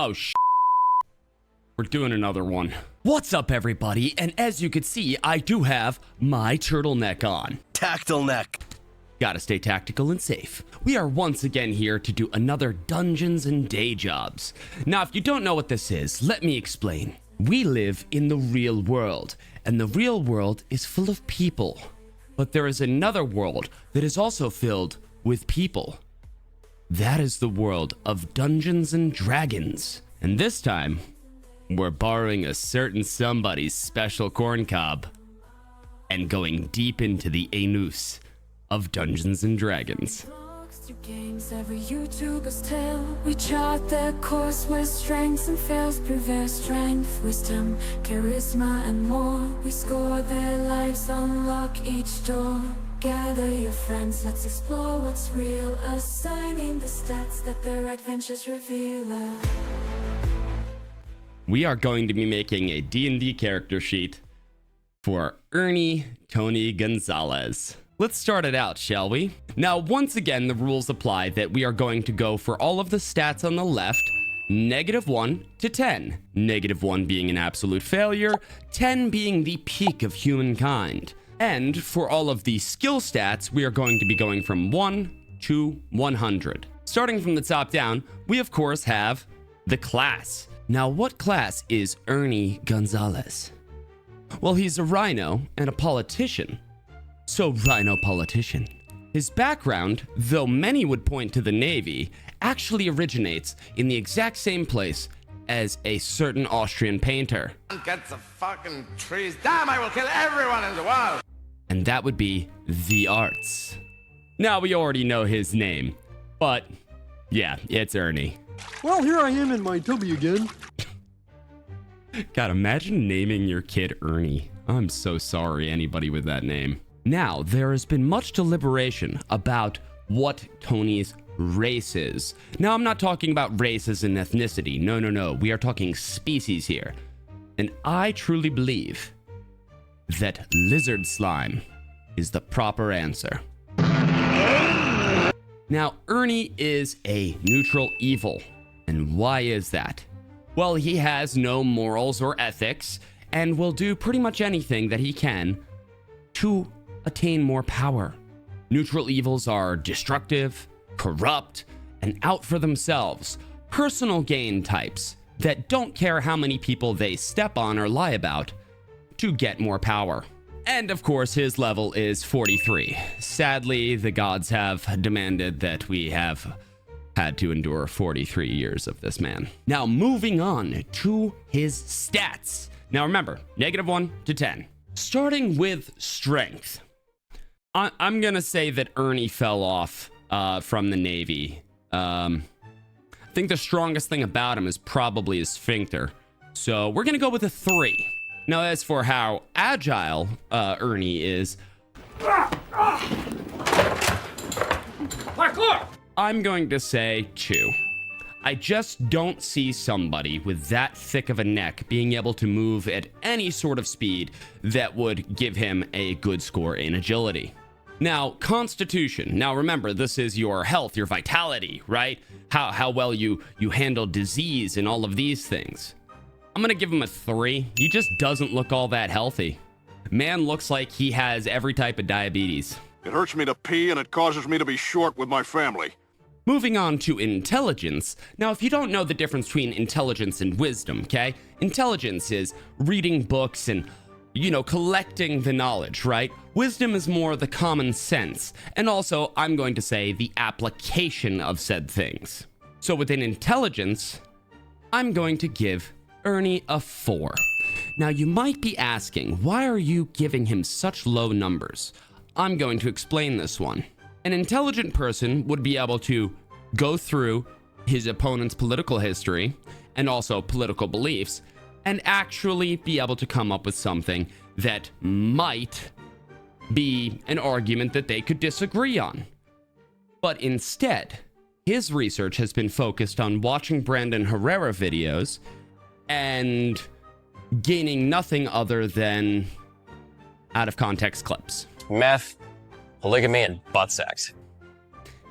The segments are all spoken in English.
Oh, we're doing another one. What's up, everybody? And as you can see, I do have my turtleneck on. Tactile neck. Gotta stay tactical and safe. We are once again here to do another Dungeons and Day Jobs. Now, if you don't know what this is, let me explain. We live in the real world, and the real world is full of people. But there is another world that is also filled with people. That is the world of Dungeons and Dragons. And this time, we're borrowing a certain somebody's special corncob and going deep into the anus of Dungeons and Dragons. Games, every YouTuber's tale. We chart their course where strengths and fails prove their strength, wisdom, charisma, and more. We score their lives, unlock each door. Gather your friends, let's explore what's real, assigning the stats that their adventures reveal. We are going to be making a D&D character sheet for Ernie Tony Gonzales. Let's start it out, shall we? Now, once again, the rules apply that we are going to go for all of the stats on the left, -1 to 10. -1 being an absolute failure, 10 being the peak of humankind. And for all of the skill stats, we are going to be going from 1 to 100. Starting from the top down, we of course have the class. Now, what class is Ernie Gonzales? Well, he's a rhino and a politician. So, rhino politician. His background, though many would point to the Navy, actually originates in the exact same place as a certain Austrian painter. Get the fucking trees down, I will kill everyone in the world! And that would be the arts. Now, we already know his name, but yeah, it's Ernie. Well, here I am in my tubby again. God, imagine naming your kid Ernie. I'm so sorry, anybody with that name. Now, there has been much deliberation about what Tony's race is. Now, I'm not talking about race as in ethnicity. No. We are talking species here. And I truly believe that lizard slime is the proper answer. Now, Ernie is a neutral evil. And why is that? Well, he has no morals or ethics and will do pretty much anything that he can to attain more power. Neutral evils are destructive, corrupt, and out for themselves. Personal gain types that don't care how many people they step on or lie about to get more power. And of course, his level is 43. Sadly, the gods have demanded that we have had to endure 43 years of this man. Now, moving on to his stats. Now remember, -1 to 10. Starting with strength. I'm gonna say that Ernie fell off from the Navy. I think the strongest thing about him is probably his sphincter. So we're gonna go with a 3. Now, as for how agile Ernie is, I'm going to say 2. I just don't see somebody with that thick of a neck being able to move at any sort of speed that would give him a good score in agility. Now, constitution. Now, remember, this is your health, your vitality, right? How well you handle disease and all of these things. I'm gonna give him a 3. He just doesn't look all that healthy. Man looks like he has every type of diabetes. It hurts me to pee and it causes me to be short with my family. Moving on to intelligence. Now, if you don't know the difference between intelligence and wisdom, okay? Intelligence is reading books and, collecting the knowledge, right? Wisdom is more the common sense. And also, I'm going to say the application of said things. So within intelligence, I'm going to give Ernie a 4. Now, you might be asking, why are you giving him such low numbers? I'm going to explain this one. An intelligent person would be able to go through his opponent's political history and also political beliefs and actually be able to come up with something that might be an argument that they could disagree on. But instead, his research has been focused on watching Brandon Herrera videos and gaining nothing other than out of context clips. Meth, polygamy, and butt sex.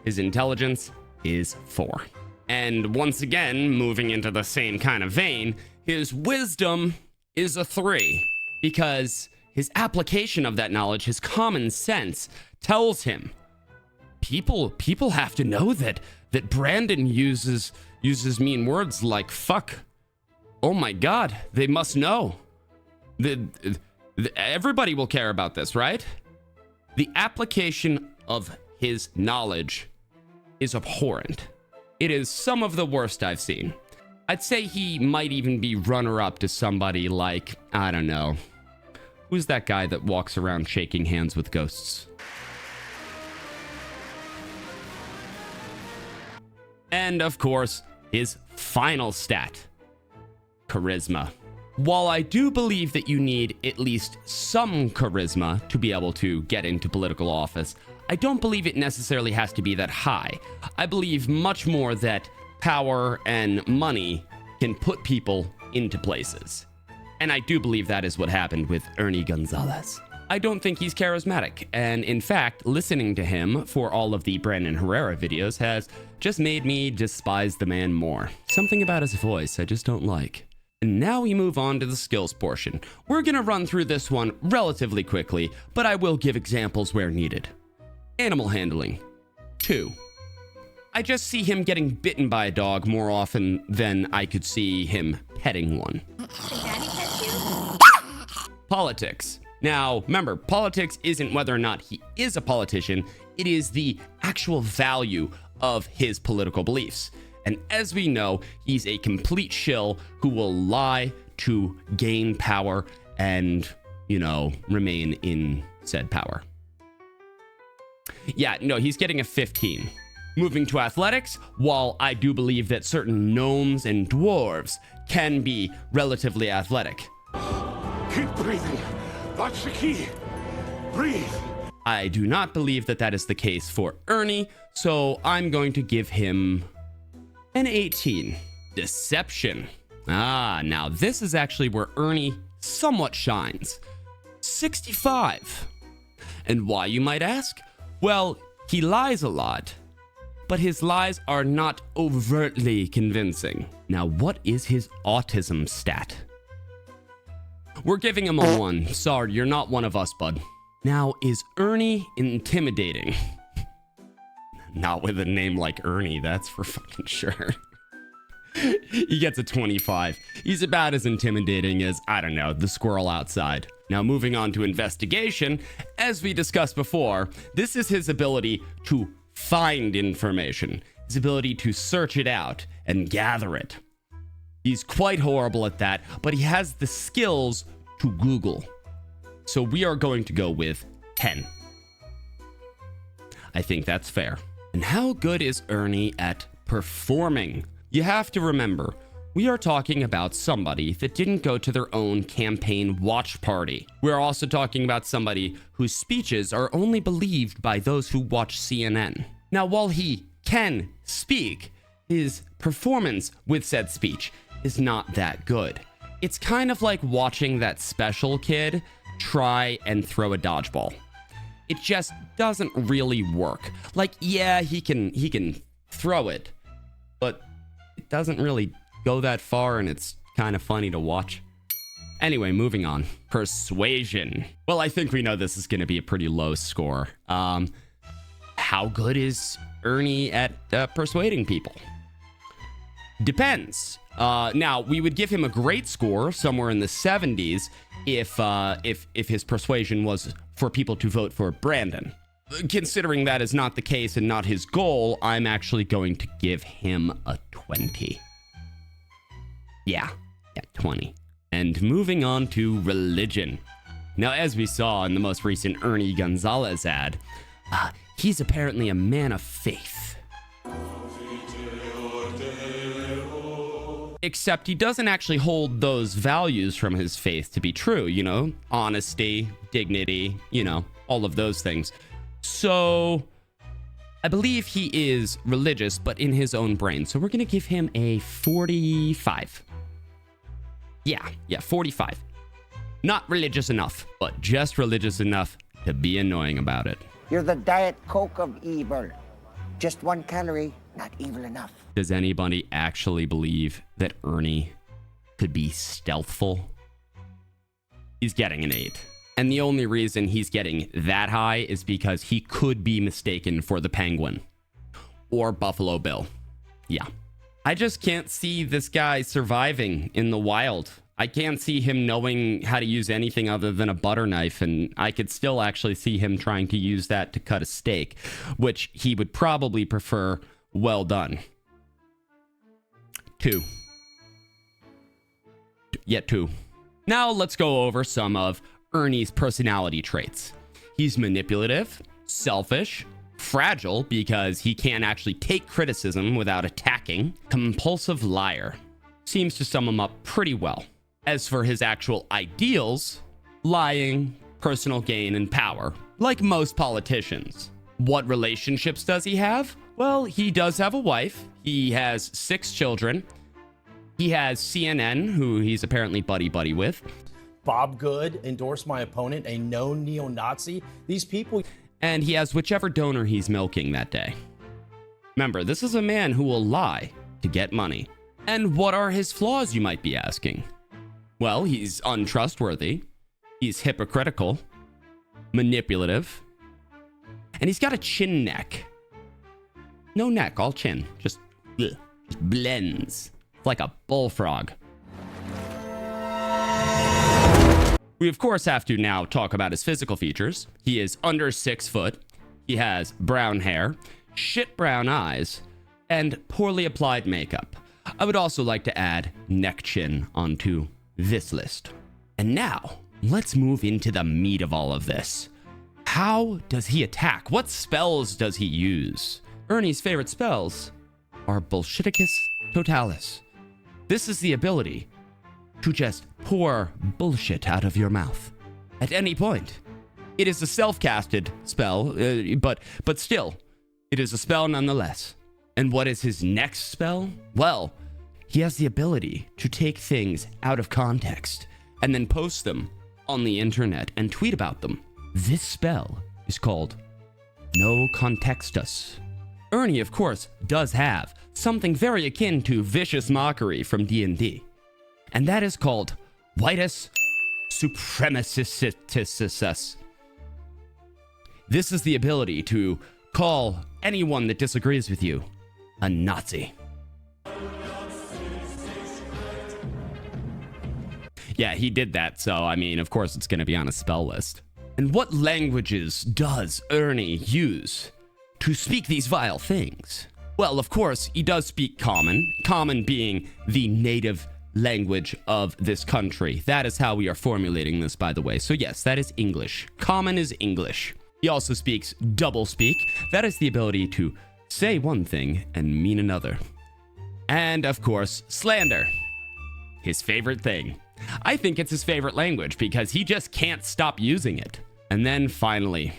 His intelligence is 4. And once again, moving into the same kind of vein, his wisdom is a 3 because his application of that knowledge, his common sense, tells him people have to know that Brandon uses mean words like fuck. Oh my God, they must know. Everybody will care about this, right? The application of his knowledge is abhorrent. It is some of the worst I've seen. I'd say he might even be runner-up to somebody like, I don't know, who's that guy that walks around shaking hands with ghosts? And of course, his final stat, charisma. While I do believe that you need at least some charisma to be able to get into political office, I don't believe it necessarily has to be that high. I believe much more that power and money can put people into places. And I do believe that is what happened with Ernie Gonzales. I don't think he's charismatic, and in fact, listening to him for all of the Brandon Herrera videos has just made me despise the man more. Something about his voice I just don't like. And now we move on to the skills portion. We're gonna run through this one relatively quickly, but I will give examples where needed. Animal handling, 2. I just see him getting bitten by a dog more often than I could see him petting one. Politics. Now, remember, politics isn't whether or not he is a politician, it is the actual value of his political beliefs. And as we know, he's a complete shill who will lie to gain power and, remain in said power. Yeah, no, he's getting a 15. Moving to athletics, while I do believe that certain gnomes and dwarves can be relatively athletic. Keep breathing. That's the key. Breathe. I do not believe that that is the case for Ernie, so I'm going to give him an 18. Deception. Now this is actually where Ernie somewhat shines. 65. And why, you might ask? Well, he lies a lot, but his lies are not overtly convincing. Now, what is his autism stat? We're giving him a 1. Sorry, you're not one of us, bud. Now, is Ernie intimidating? Not with a name like Ernie, that's for fucking sure. He gets a 25. He's about as intimidating as, I don't know, the squirrel outside. Now, moving on to investigation, as we discussed before, this is his ability to find information, his ability to search it out and gather it. He's quite horrible at that, but he has the skills to Google. So we are going to go with 10. I think that's fair. And how good is Ernie at performing? You have to remember, we are talking about somebody that didn't go to their own campaign watch party. We're also talking about somebody whose speeches are only believed by those who watch CNN. Now, while he can speak, his performance with said speech is not that good. It's kind of like watching that special kid try and throw a dodgeball. It just doesn't really work. Like, yeah, he can throw it, but it doesn't really go that far, and it's kind of funny to watch. Anyway, moving on. Persuasion. Well, I think we know this is going to be a pretty low score. How good is Ernie at persuading people? Depends. Now, we would give him a great score, somewhere in the 70s, if his persuasion was for people to vote for Brandon. Considering that is not the case and not his goal, I'm actually going to give him a 20. Yeah, 20. And moving on to religion. Now, as we saw in the most recent Ernie Gonzales ad, he's apparently a man of faith. Except he doesn't actually hold those values from his faith to be true, honesty, dignity, all of those things. So I believe he is religious, but in his own brain. So we're going to give him a 45. Yeah, 45. Not religious enough, but just religious enough to be annoying about it. You're the Diet Coke of evil. Just 1 calorie, not evil enough. Does anybody actually believe that Ernie could be stealthful? He's getting an 8. And the only reason he's getting that high is because he could be mistaken for the Penguin or Buffalo Bill. Yeah. I just can't see this guy surviving in the wild. I can't see him knowing how to use anything other than a butter knife, and I could still actually see him trying to use that to cut a steak, which he would probably prefer well done. 2. Yet 2. Now let's go over some of Ernie's personality traits. He's manipulative, selfish, fragile because he can't actually take criticism without attacking, compulsive liar. Seems to sum him up pretty well. As for his actual ideals, lying, personal gain, and power, like most politicians. What relationships does he have? Well, he does have a wife. He has 6 children. He has CNN, who he's apparently buddy-buddy with. Bob Good endorsed my opponent, a known neo-Nazi. These people... And he has whichever donor he's milking that day. Remember, this is a man who will lie to get money. And what are his flaws, you might be asking? Well, he's untrustworthy, he's hypocritical, manipulative, and he's got a chin neck. No neck, all chin. Just blends. Like a bullfrog. We, of course, have to now talk about his physical features. He is under 6 foot. He has brown hair, shit brown eyes, and poorly applied makeup. I would also like to add neck chin onto this list. And now, let's move into the meat of all of this. How does he attack? What spells does he use? Ernie's favorite spells are Bullshiticus Totalis. This is the ability to just pour bullshit out of your mouth at any point. It is a self-casted spell, but still, it is a spell nonetheless. And what is his next spell? Well, he has the ability to take things out of context and then post them on the internet and tweet about them. This spell is called No Contextus. Ernie, of course, does have something very akin to vicious mockery from D&D, and that is called Whitus Supremacistus. This is the ability to call anyone that disagrees with you a Nazi. Yeah, he did that, so I mean, of course it's going to be on a spell list. And what languages does Ernie use to speak these vile things? Well, of course, he does speak Common, Common being the native language of this country. That is how we are formulating this, by the way. So yes, that is English. Common is English. He also speaks doublespeak. That is the ability to say one thing and mean another. And, of course, slander. His favorite thing. I think it's his favorite language because he just can't stop using it. And then finally,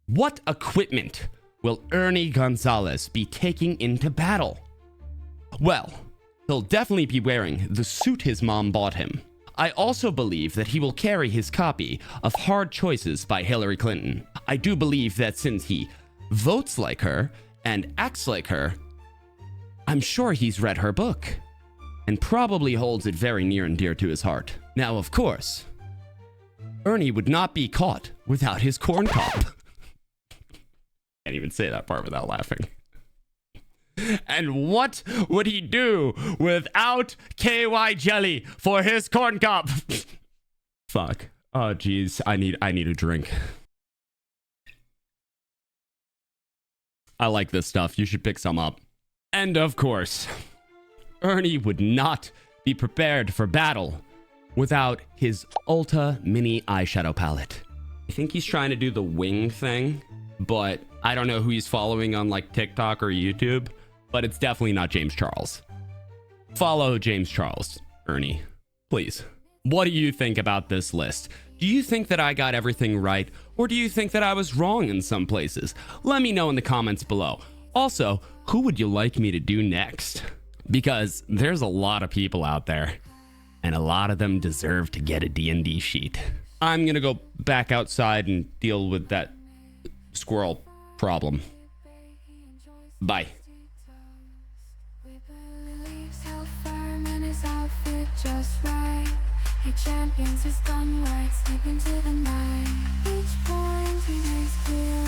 what equipment will Ernie Gonzales be taking into battle? Well, he'll definitely be wearing the suit his mom bought him. I also believe that he will carry his copy of Hard Choices by Hillary Clinton. I do believe that since he votes like her and acts like her, I'm sure he's read her book and probably holds it very near and dear to his heart. Now, of course, Ernie would not be caught without his corn cob. Can't even say that part without laughing. And what would he do without KY jelly for his corn cob? Fuck. Oh, geez. I need a drink. I like this stuff. You should pick some up. And of course, Ernie would not be prepared for battle without his Ulta Mini eyeshadow palette. I think he's trying to do the wing thing, but I don't know who he's following on like TikTok or YouTube, but it's definitely not James Charles. Follow James Charles, Ernie, please. What do you think about this list? Do you think that I got everything right, or do you think that I was wrong in some places? Let me know in the comments below. Also, who would you like me to do next? Because there's a lot of people out there, and a lot of them deserve to get a D&D sheet. I'm gonna go back outside and deal with that squirrel problem. Bye. Champions his gun right, sleep into the night. Each point he makes clear